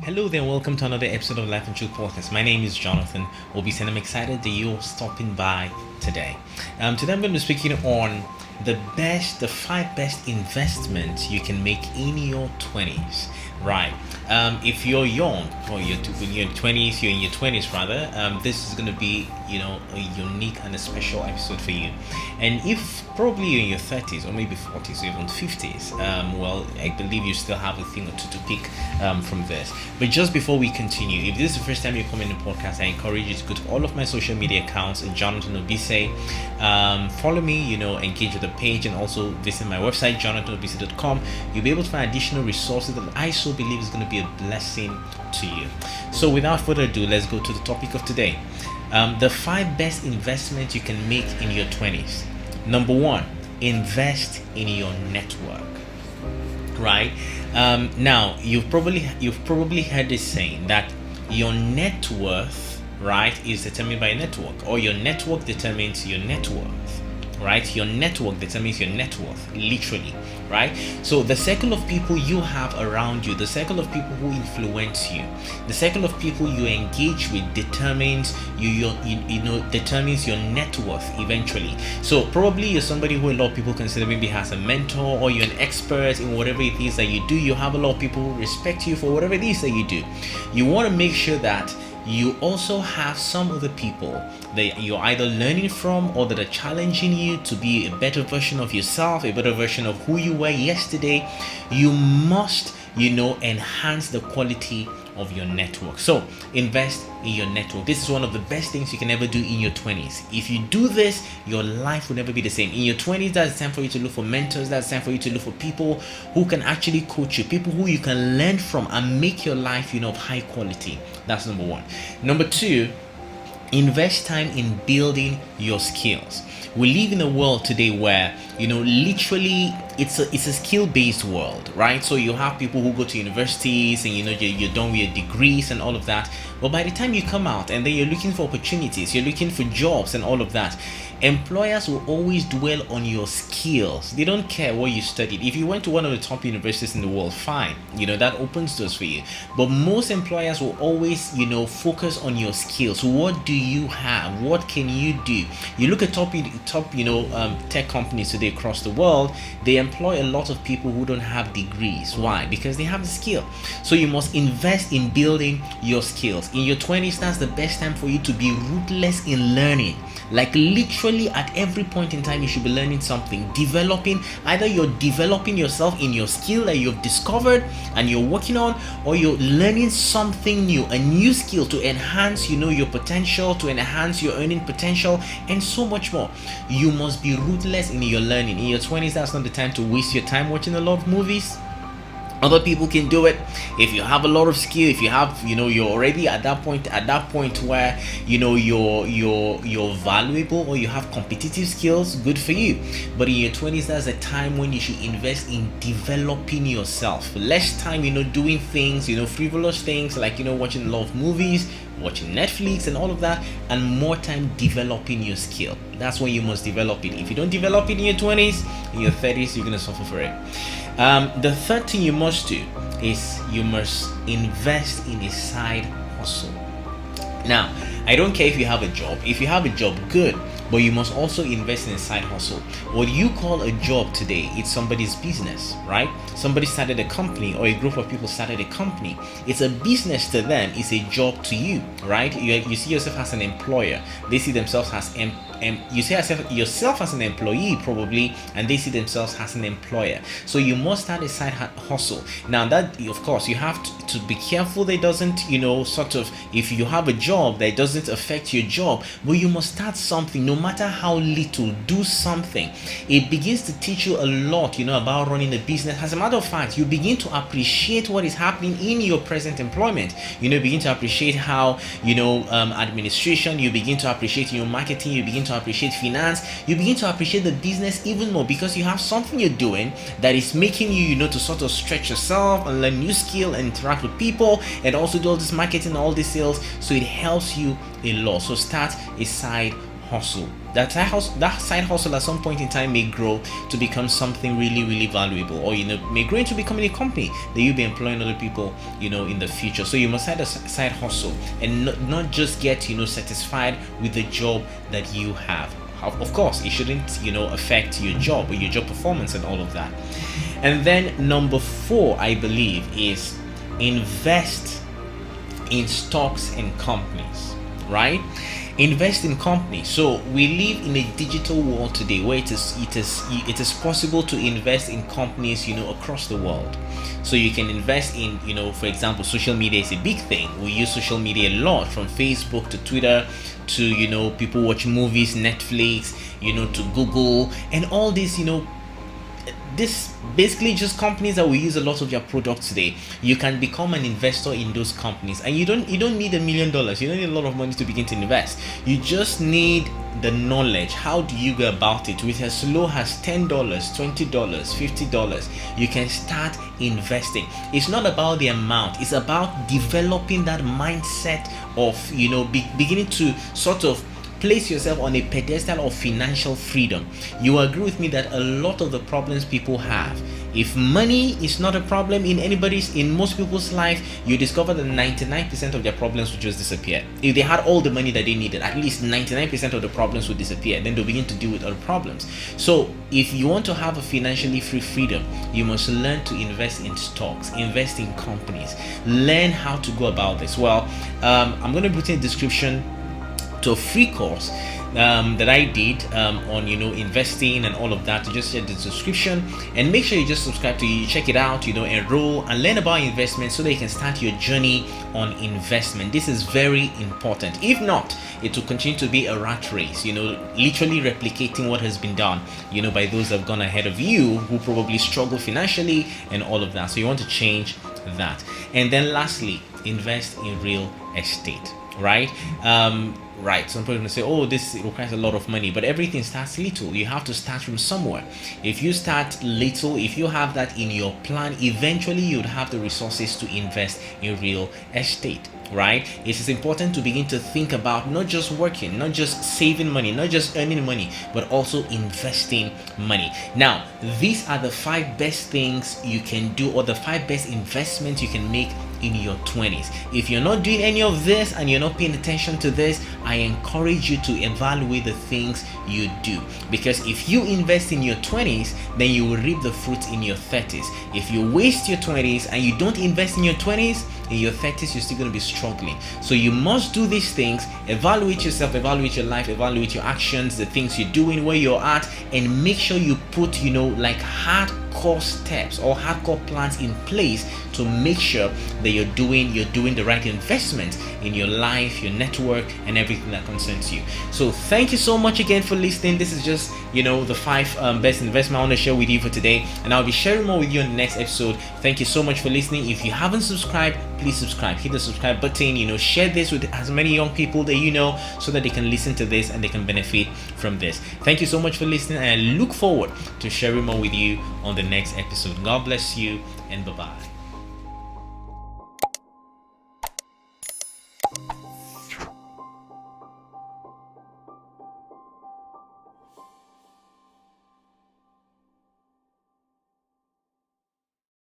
Hello there, welcome to another episode of Life and Truth Podcast. My name is Jonathan Obise, and I'm excited that you're stopping by today. Today I'm going to be speaking on the five best investments you can make in your 20s. Right. If you're young, or in your 20s, you're in your 20s rather, this is going to be, a unique and a special episode for you. And if probably you're in your 30s or maybe 40s or even 50s, well, I believe you still have a thing or two to pick from this. But just before we continue, if this is the first time you're coming to the podcast, I encourage you to go to all of my social media accounts, Jonathan Obise. Follow me, engage with the page, and also visit my website, jonathanobise.com. You'll be able to find additional resources that I so believe is going to be a blessing to you. So without further ado, let's go to the topic of today. The five best investments you can make in your 20s. Number one, invest in your network. Right? Now you've probably heard this saying that your net worth, right, is determined by your network, or your network determines your net worth. Right? Your network determines your net worth, literally. Right? So the circle of people you have around you, the circle of people who influence you, the circle of people you engage with determines determines your net worth eventually. So probably you're somebody who a lot of people consider maybe has a mentor, or you're an expert in whatever it is that you do. You have a lot of people who respect you for whatever it is that you do. You want to make sure that you also have some other people that you're either learning from or that are challenging you to be a better version of yourself, a better version of who you were yesterday. You must, enhance the quality of your network. So invest in your network. This is one of the best things you can ever do in your 20s. If you do this, your life will never be the same. In your 20s, that's time for you to look for mentors. That's time for you to look for people who can actually coach you, people who you can learn from and make your life, of high quality. That's number one. Number two, invest time in building your skills. We live in a world today where literally it's a skill-based world, right? So you have people who go to universities and you're done with your degrees and all of that, but by the time you come out and then you're looking for opportunities, you're looking for jobs and all of that, employers will always dwell on your skills. They don't care what you studied. If you went to one of the top universities in the world, fine, that opens doors for you. But most employers will always focus on your skills. What do you have? What can you do? You look at top tech companies today across the world, they employ a lot of people who don't have degrees. Why? Because they have the skill. So you must invest in building your skills. In your 20s, that's the best time for you to be ruthless in learning. Like literally at every point in time, you should be learning something, either you're developing yourself in your skill that you've discovered and you're working on, or you're learning something new, a new skill to enhance your potential, to enhance your earning potential, and so much more. You must be ruthless in your learning. In your 20s, that's not the time to waste your time watching a lot of movies. Other people can do it. If you have a lot of skill, if you have, you're already at that point where you're valuable, or you have competitive skills, good for you. But in your 20s, that's a time when you should invest in developing yourself. Less time, doing things, frivolous things like watching a lot of movies, watching Netflix and all of that, and more time developing your skill. That's when you must develop it. If you don't develop it in your 20s, in your 30s, you're gonna suffer for it. The third thing you must do is you must invest in a side hustle. Now, I don't care if you have a job. If you have a job, good. But you must also invest in a side hustle. What you call a job today, it's somebody's business, right? Somebody started a company, or a group of people started a company. It's a business to them. It's a job to you, right? You see yourself as an employer. They see themselves as you see yourself as an employee probably, and they see themselves as an employer. So you must start a side hustle. Now that, of course, you have to be careful that it doesn't, if you have a job, that it doesn't affect your job, but you must start something. No matter how little, do something. It begins to teach you a lot, about running a business. As a matter of fact, you begin to appreciate what is happening in your present employment. Begin to appreciate how, administration, you begin to appreciate your marketing, you begin to appreciate finance, you begin to appreciate the business even more, because you have something you're doing that is making you, to sort of stretch yourself and learn new skill and interact with people, and also do all this marketing and all these sales. So it helps you a lot. So start a side hustle. That side hustle at some point in time may grow to become something really, really valuable, or may grow into becoming a company that you'll be employing other people, in the future. So you must have a side hustle and not just get satisfied with the job that you have. Of course, it shouldn't affect your job or your job performance and all of that. And then number 4, I believe, is invest in stocks and companies, right? Invest in companies. So we live in a digital world today where it is possible to invest in companies across the world. So you can invest in, for example, social media is a big thing. We use social media a lot, from Facebook to Twitter to people watch movies, Netflix, to Google, and all this this basically just companies that will use a lot of your products today. You can become an investor in those companies, and you don't need $1 million. You don't need a lot of money to begin to invest. You just need the knowledge. How do you go about it? With as low as $10, $20, $50, you can start investing. It's not about the amount, it's about developing that mindset of beginning to sort of place yourself on a pedestal of financial freedom. You agree with me that a lot of the problems people have, if money is not a problem in most people's life, you discover that 99% of their problems will just disappear. If they had all the money that they needed, at least 99% of the problems would disappear. Then they'll begin to deal with other problems. So if you want to have a financially free freedom, you must learn to invest in stocks, invest in companies, learn how to go about this. Well, I'm going to put in the description to a free course that I did on investing and all of that. You just check the description and make sure you just subscribe to it, check it out, enroll and learn about investment so that you can start your journey on investment. This is very important. If not, it will continue to be a rat race, literally replicating what has been done by those that have gone ahead of you, who probably struggle financially and all of that. So you want to change that. And then lastly, invest in real estate, right? Right, some people are going to say, oh, this requires a lot of money, but everything starts little. You have to start from somewhere. If you start little, if you have that in your plan, eventually you'd have the resources to invest in real estate, right? It is important to begin to think about not just working, not just saving money, not just earning money, but also investing money. Now, these are the 5 best things you can do, or the 5 best investments you can make in your 20s. If you're not doing any of this and you're not paying attention to this, I encourage you to evaluate the things you do, because if you invest in your 20s, then you will reap the fruits in your 30s. If you waste your 20s and you don't invest in your 20s, in your 30s you're still going to be struggling. So you must do these things. Evaluate yourself, evaluate your life, evaluate your actions, the things you're doing, where you're at, and make sure you put like hardcore steps or hardcore plans in place to make sure that you're doing the right investment in your life, your network, and everything that concerns you. So thank you so much again for listening. This is just the 5 best investment I want to share with you for today, and I'll be sharing more with you in the next episode. Thank you so much for listening. If you haven't subscribed, please subscribe. Hit the subscribe button. Share this with as many young people that so that they can listen to this and they can benefit from this. Thank you so much for listening, and I look forward to sharing more with you on the next episode. God bless you, and bye-bye.